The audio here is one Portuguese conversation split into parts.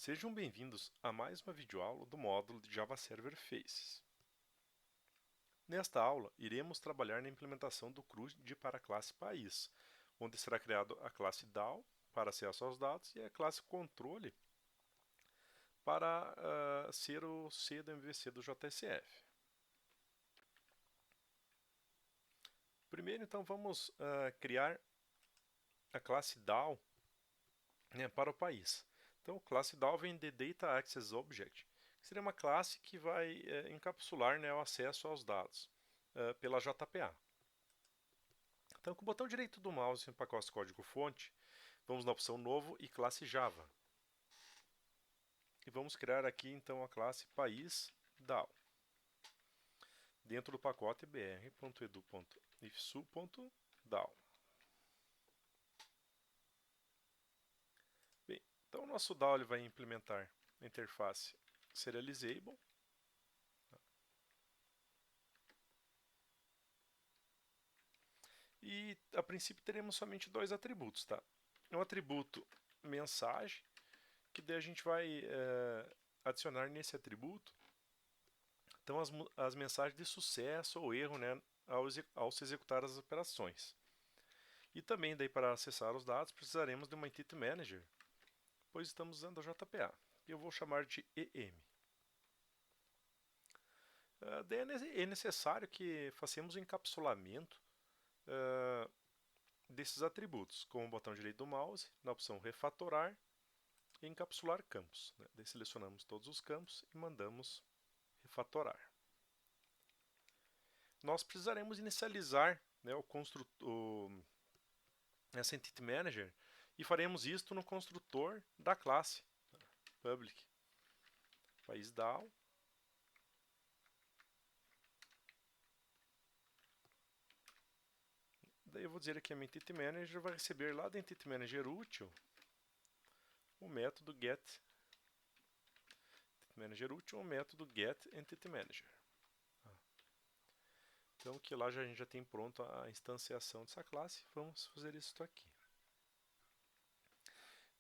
Sejam bem-vindos a mais uma videoaula do módulo de Java Server Faces. Nesta aula, iremos trabalhar na implementação do CRUD para a classe país, onde será criado a classe DAO para acesso aos dados e a classe controle para ser o C do MVC do JSF. Primeiro, então, vamos criar a classe DAO, né, para o país. Então, classe DAO vem de Data Access Object, que seria uma classe que vai encapsular, né, o acesso aos dados pela JPA. Então, com o botão direito do mouse em pacote código-fonte, vamos na opção Novo e classe Java. E vamos criar aqui, então, a classe país DAO. Dentro do pacote br.edu.ifsu.dao. Bem, então o nosso DAO ele vai implementar a interface serializable. E a princípio teremos somente dois atributos, tá? Um atributo mensagem, que daí a gente vai adicionar nesse atributo então as mensagens de sucesso ou erro, né, ao se executar as operações. E também daí para acessar os dados precisaremos de uma Entity Manager, pois estamos usando a JPA. Eu vou chamar de EM. Daí é necessário que façamos o encapsulamento desses atributos, com o botão direito do mouse, na opção refatorar e encapsular campos. Né? Daí selecionamos todos os campos e mandamos refatorar. Nós precisaremos inicializar, né, essa Entity Manager e faremos isto no construtor da classe public país DAO. Daí eu vou dizer aqui a minha Entity Manager vai receber lá da Entity Manager útil o método getEntityManager. Então que lá a gente já tem pronto a instanciação dessa classe. Vamos fazer isso aqui.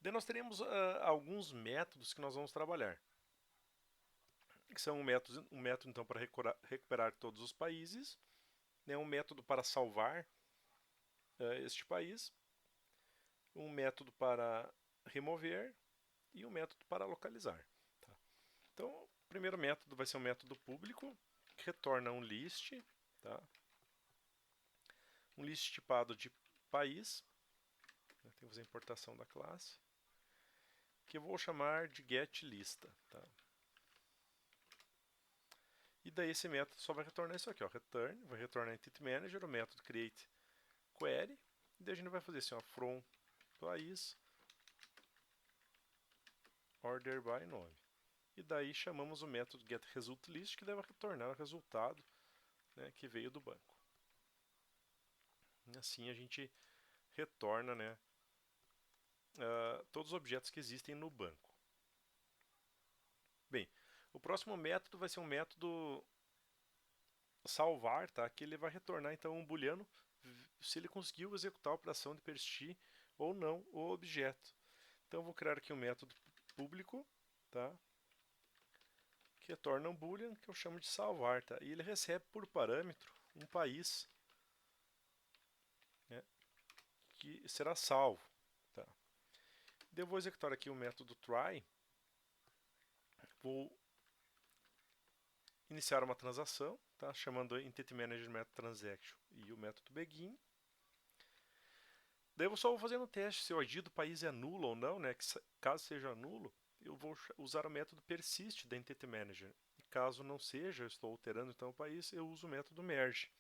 Daí nós teremos alguns métodos que nós vamos trabalhar. Que são um método então para recuperar todos os países, né, um método para salvar este país, um método para remover e um método para localizar. Tá? Então, o primeiro método vai ser um método público, que retorna um list, tá? Um list tipado de país, né? Tem que fazer a importação da classe, que eu vou chamar de getLista. Tá? E daí esse método só vai retornar isso aqui, ó, return, vai retornar Entity Manager, o método createQuery, e daí a gente vai fazer assim, ó, from país order by nome. E daí chamamos o método getResultList, que deve retornar o resultado, né, que veio do banco. E assim a gente retorna, né, todos os objetos que existem no banco. Bem, o próximo método vai ser um método salvar, tá? Que ele vai retornar então um booleano se ele conseguiu executar a operação de persistir ou não o objeto. Então eu vou criar aqui um método público, tá? Que retorna um boolean que eu chamo de salvar, tá? E ele recebe por parâmetro um país, né, que será salvo, tá? Eu vou executar aqui o método try, vou iniciar uma transação, tá? Chamando Entity Manager método transaction e o método begin. Daí eu só vou fazendo um teste se o ID do país é nulo ou não, né? Que caso seja nulo, eu vou usar o método persist da Entity Manager. E caso não seja, eu estou alterando então o país, eu uso o método merge.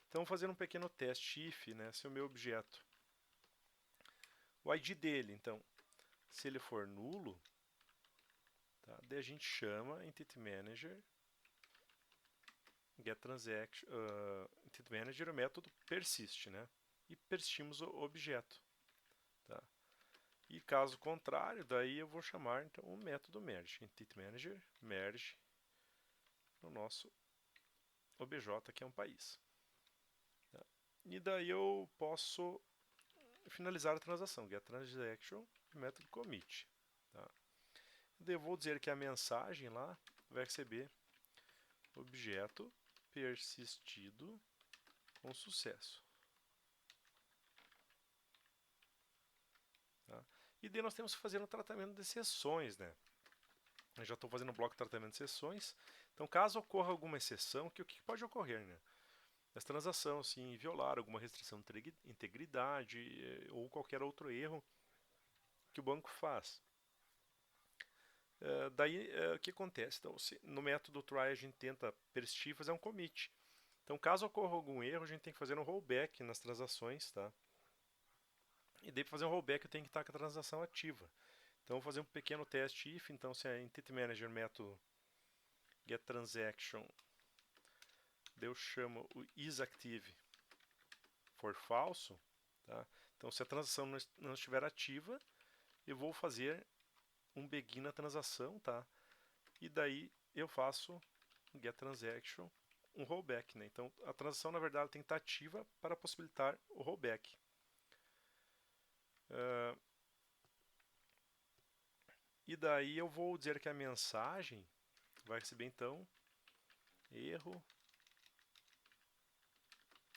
Então, fazendo um pequeno teste if, né? Se o meu objeto, o ID dele, então, se ele for nulo, tá? Daí a gente chama Entity Manager getTransaction, Entity Manager, o método persist, né? E persistimos o objeto, tá? E caso contrário, daí eu vou chamar então o método merge, Entity Manager merge no nosso obj que é um país. Tá? E daí eu posso finalizar a transação, getTransaction, método commit. Tá? Eu vou dizer que a mensagem lá vai receber objeto persistido com sucesso. Tá? E daí nós temos que fazer um tratamento de sessões, né? Eu já estou fazendo um bloco de tratamento de sessões. Então, caso ocorra alguma exceção, o que pode ocorrer, né? Essa transação, assim, violar alguma restrição de integridade ou qualquer outro erro que o banco faz. Daí, o que acontece? Então, no método try a gente tenta persistir e fazer um commit. Então, caso ocorra algum erro, a gente tem que fazer um rollback nas transações, tá? E daí, para fazer um rollback, eu tenho que estar com a transação ativa. Então, vou fazer um pequeno teste if. Então, se a Entity Manager método getTransaction, eu chamo o isActive for falso, tá? Então, se a transação não estiver ativa, eu vou fazer um begin na transação, tá? E daí eu faço getTransaction, um rollback, né? Então, a transação, na verdade, tem que estar ativa para possibilitar o rollback. E daí eu vou dizer que a mensagem vai receber, então, erro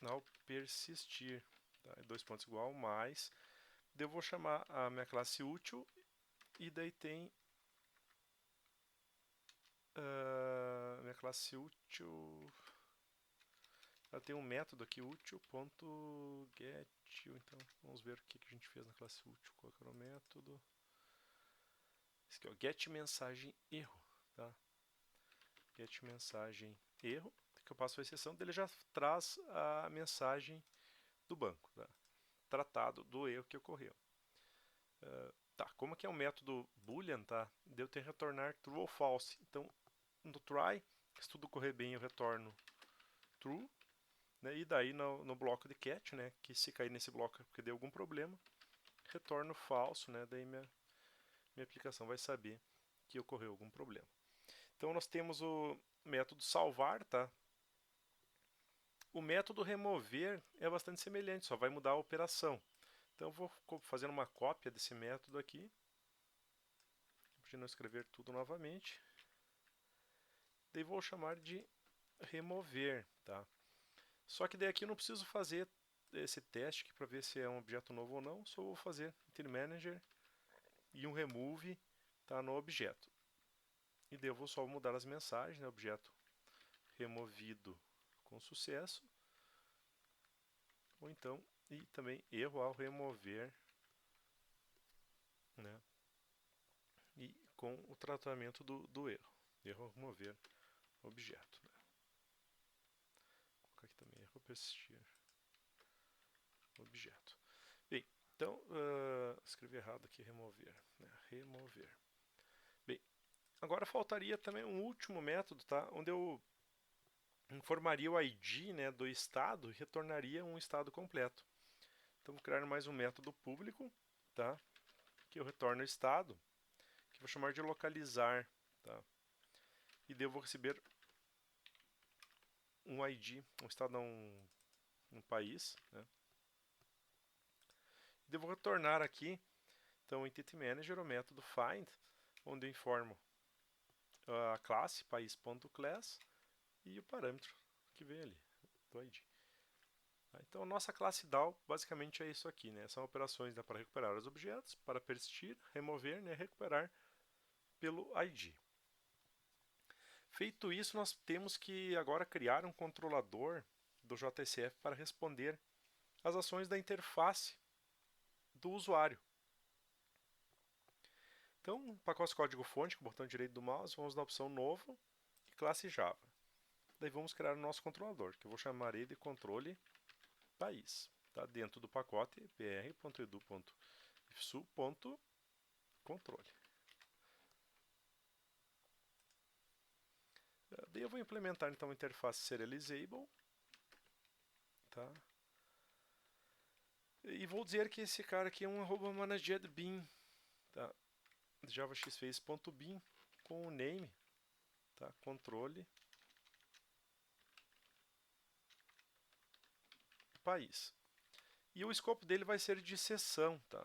ao persistir. Tá? 2 pontos igual, mais. Daí eu vou chamar a minha classe útil e daí tem minha classe útil. Ela tem um método aqui útil.get. Então vamos ver o que a gente fez na classe útil. Qual era o método? Esse aqui é o get mensagem erro. Tá? Get mensagem erro. Que eu passo a exceção dele, já traz a mensagem do banco. Tá? Tratado do erro que ocorreu. Tá, como que é um método boolean, tá? Eu tenho que retornar true ou false. Então, no try, se tudo correr bem, eu retorno true. Né? E daí no bloco de catch, né? Que se cair nesse bloco porque deu algum problema, retorno falso, né? Daí minha aplicação vai saber que ocorreu algum problema. Então nós temos o método salvar, tá? O método remover é bastante semelhante, só vai mudar a operação. Então eu vou fazendo uma cópia desse método aqui, para não escrever tudo novamente. Daí vou chamar de remover, tá? Só que daí aqui eu não preciso fazer esse teste para ver se é um objeto novo ou não, só vou fazer Entity Manager e um remove, tá, no objeto. E daí eu vou só mudar as mensagens, né, objeto removido com sucesso, ou então, e também erro ao remover, né, e com o tratamento do erro ao remover objeto. Né. Vou colocar aqui também erro ao persistir objeto. Bem, então, escrevi errado aqui, remover. Né, remover. Bem, agora faltaria também um último método, tá, onde eu informaria o ID, né, do estado e retornaria um estado completo. Então vou criar mais um método público, tá, que eu retorno o estado, que eu vou chamar de localizar, tá, e daí eu vou receber um ID, um estado não um país, né, e daí eu vou retornar aqui, então Entity Manager, o método find, onde eu informo a classe país.class e o parâmetro que vem ali, do ID. Então, a nossa classe DAO basicamente é isso aqui, né? São operações, né, para recuperar os objetos, para persistir, remover, né, recuperar pelo ID. Feito isso, nós temos que agora criar um controlador do JSF para responder às ações da interface do usuário. Então, pacote código-fonte, com o botão direito do mouse, vamos na opção Novo e classe Java. Daí vamos criar o nosso controlador, que eu vou chamar ele de controle país. Tá? Dentro do pacote pr.edu.ifsu.controle. Daí eu vou implementar então a interface serializable, tá? E vou dizer que esse cara aqui é um @managedbin, tá? javaxface.bin com o name, tá? Controle país. E o escopo dele vai ser de sessão, tá?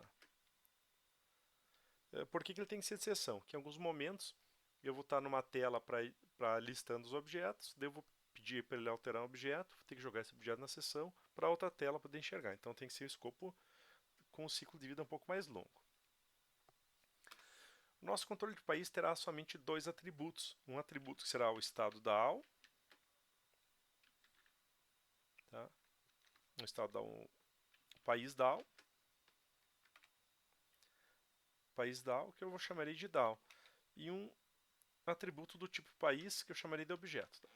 Por que ele tem que ser de exceção? Que em alguns momentos eu vou estar numa tela para listando os objetos, daí eu vou pedir para ele alterar um objeto, vou ter que jogar esse objeto na seção para outra tela poder enxergar. Então tem que ser um escopo com um ciclo de vida um pouco mais longo. O nosso controle de país terá somente dois atributos. Um atributo que será o estado DAO, tá? Um estado DAO, país DAO, que eu vou chamar de DAO, e um atributo do tipo país que eu chamaria de objeto. Tá?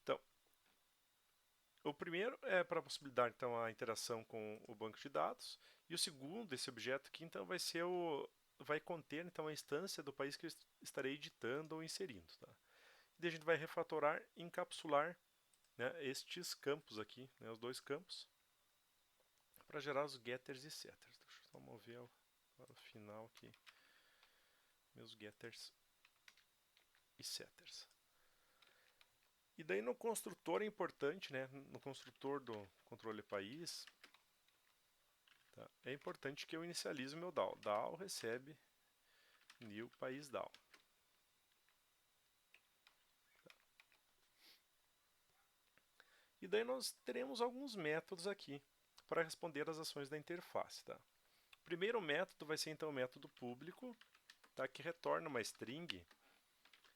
Então, o primeiro é para possibilitar então a interação com o banco de dados, e o segundo, esse objeto aqui, então vai conter então a instância do país que eu estarei editando ou inserindo. Tá? E a gente vai refatorar e encapsular, né, estes campos aqui, né, os dois campos, para gerar os getters e setters. Deixa eu só mover para o final aqui, meus getters e setters. E daí no construtor é importante, né, no construtor do controle país, tá, é importante que eu inicialize o meu DAO. DAO recebe new país DAO. E daí nós teremos alguns métodos aqui para responder às ações da interface. Tá? O primeiro método vai ser então o método público, tá, que retorna uma string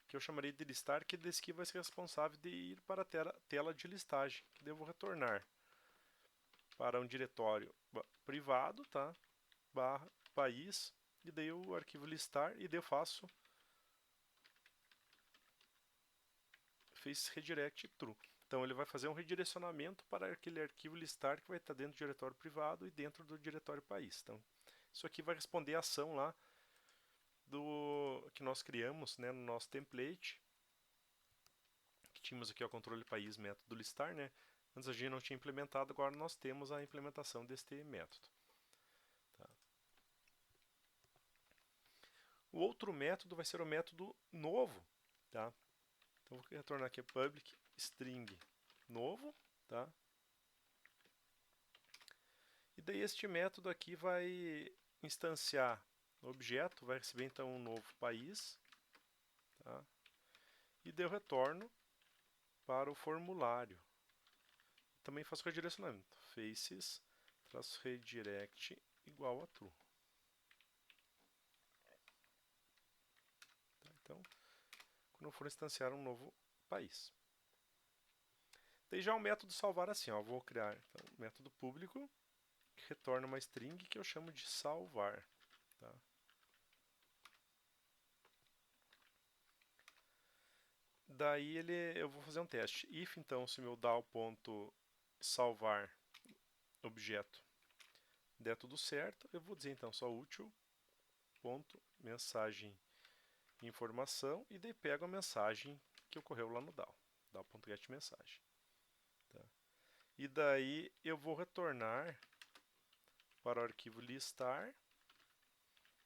que eu chamarei de listar, que desse aqui vai ser responsável de ir para a tela de listagem, que devo retornar para um diretório privado, tá? Barra país, e daí o arquivo listar, e daí eu faço redirect true. Então ele vai fazer um redirecionamento para aquele arquivo listar que vai estar dentro do diretório privado e dentro do diretório país. Então isso aqui vai responder a ação lá que nós criamos, né, no nosso template, que tínhamos aqui o controle país método listar, né? Antes a gente não tinha implementado, agora nós temos a implementação deste método. Tá? O outro método vai ser o método novo, tá? Então vou retornar aqui public string novo, tá? E daí este método aqui vai instanciar o objeto, vai receber então um novo país, tá? E daí eu retorno para o formulário. Também faço redirecionamento, faces-redirect igual a true. Tá? Então, quando eu for instanciar um novo país. Daí já o método salvar assim, ó, vou criar então, um método público que retorna uma string que eu chamo de salvar. Tá? Daí eu vou fazer um teste. If então se meu DAO.salvar objeto der tudo certo, eu vou dizer então só útil ponto mensagem informação e daí pego a mensagem que ocorreu lá no DAO, DAO.getMensagem. Tá? E daí eu vou retornar para o arquivo listar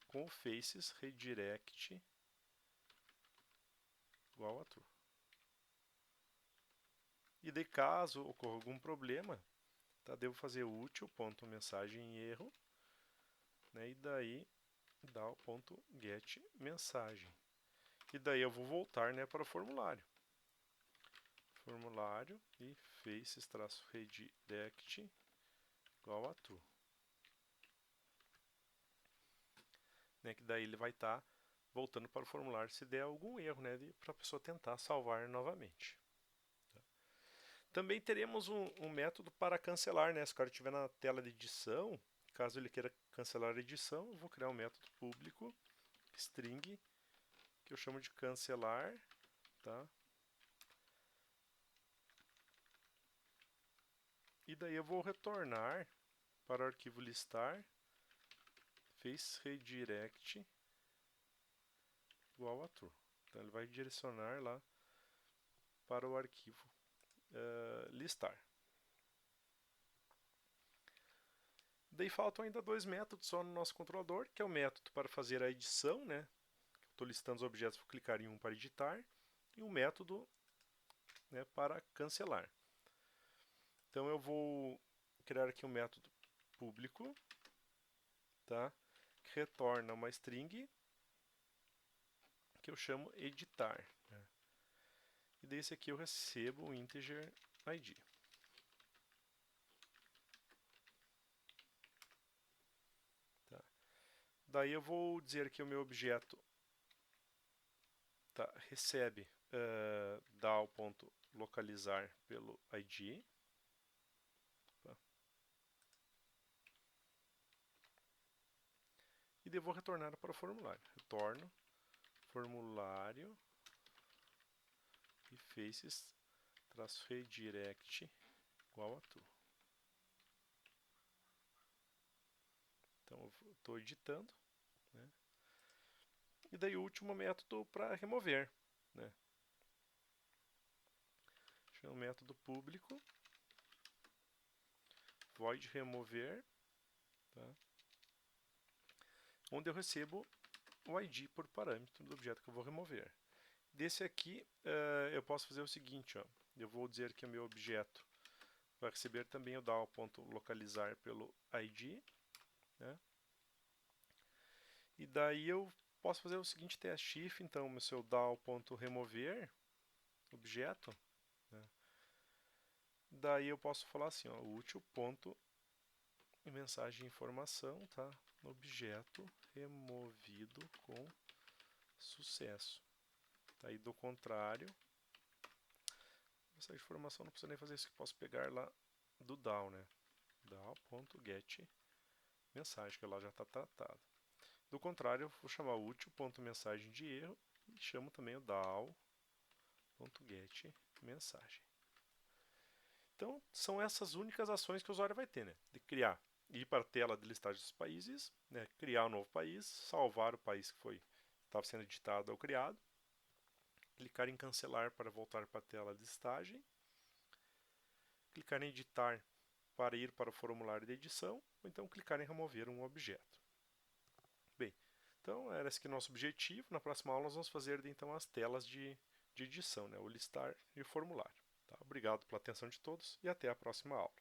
com o faces redirect igual a true. E daí caso ocorra algum problema, tá, devo fazer útil.mensagem erro, né, e daí DAO.getMensagem. E daí eu vou voltar, né, para o formulário. Formulário e faces-redirect igual a true. Né, que daí ele vai estar voltando para o formulário se der algum erro, né, para a pessoa tentar salvar novamente. Tá? Também teremos um método para cancelar, né, se o cara estiver na tela de edição, caso ele queira cancelar a edição, eu vou criar um método público, string, que eu chamo de cancelar, tá? E daí eu vou retornar para o arquivo listar face redirect igual a true. Então ele vai direcionar lá para o arquivo listar. Daí faltam ainda dois métodos só no nosso controlador, que é o método para fazer a edição, né? Estou listando os objetos, vou clicar em um para editar, e um método, né, para cancelar. Então eu vou criar aqui um método público, tá? Que retorna uma string que eu chamo editar, né? E desse aqui eu recebo o integer ID. Tá? Daí eu vou dizer que o meu objeto recebe DAO.localizar pelo ID. Tá? E devo retornar para o formulário. Retorno formulário e faces-redirect igual a true. Então eu estou editando, né? E daí o último método para remover, né? Chama o método público void remover, tá? Onde eu recebo o ID por parâmetro do objeto que eu vou remover. Desse aqui, eu posso fazer o seguinte, ó. Eu vou dizer que o meu objeto vai receber também o DAO.localizar pelo ID, né? E daí eu posso fazer o seguinte teste if, então, o seu DAO.remover objeto, né? Daí eu posso falar assim, ó, útil ponto e mensagem de informação, tá? Objeto removido com sucesso. Tá? Aí do contrário, essa informação não precisa nem fazer isso, que posso pegar lá do DAO, né? DAO.get mensagem, que lá já está tratado. Do contrário, eu vou chamar o útil.mensagem de erro e chamo também o DAO.get mensagem. Então, são essas únicas ações que o usuário vai ter, né? De criar, ir para a tela de listagem dos países, né? Criar um novo país, salvar o país que estava sendo editado ou criado, clicar em cancelar para voltar para a tela de listagem, clicar em editar para ir para o formulário de edição, ou então clicar em remover um objeto. Bem, então era esse aqui o nosso objetivo. Na próxima aula nós vamos fazer então as telas de edição, né? O listar e o formulário. Tá? Obrigado pela atenção de todos e até a próxima aula.